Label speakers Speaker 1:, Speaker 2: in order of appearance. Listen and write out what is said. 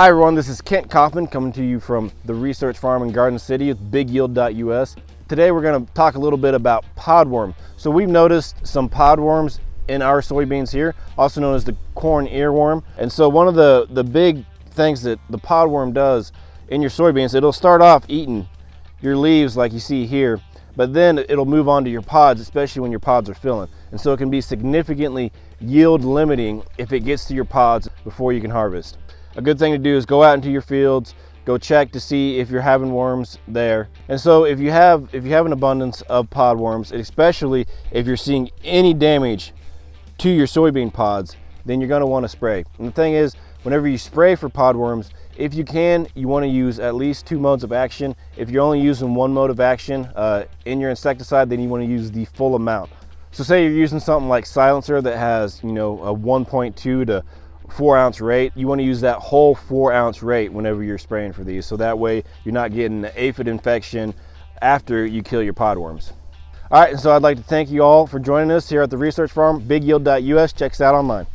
Speaker 1: Hi everyone, this is Kent Kaufman coming to you from the Research Farm in Garden City with BigYield.us. Today we're going to talk a little bit about podworm. So we've noticed some podworms in our soybeans here, also known as the corn earworm. And so one of the big things that the podworm does in your soybeans, it'll start off eating your leaves like you see here, but then it'll move on to your pods, especially when your pods are filling. And so it can be significantly yield limiting if it gets to your pods before you can harvest. A good thing to do is go out into your fields, go check to see if you're having worms there. And so if you have an abundance of podworms, especially if you're seeing any damage to your soybean pods, then you're going to want to spray. And the thing is, whenever you spray for podworms, if you can, you want to use at least 2 modes of action. If you're only using 1 mode of action in your insecticide, then you want to use the full amount. So say you're using something like silencer that has, a 1.2 to 4 ounce rate, you want to use that whole 4 ounce rate whenever you're spraying for these, so that way you're not getting an aphid infection after you kill your podworms. All right, and so I'd like to thank you all for joining us here at the Research Farm, BigYield.us. Check us out online.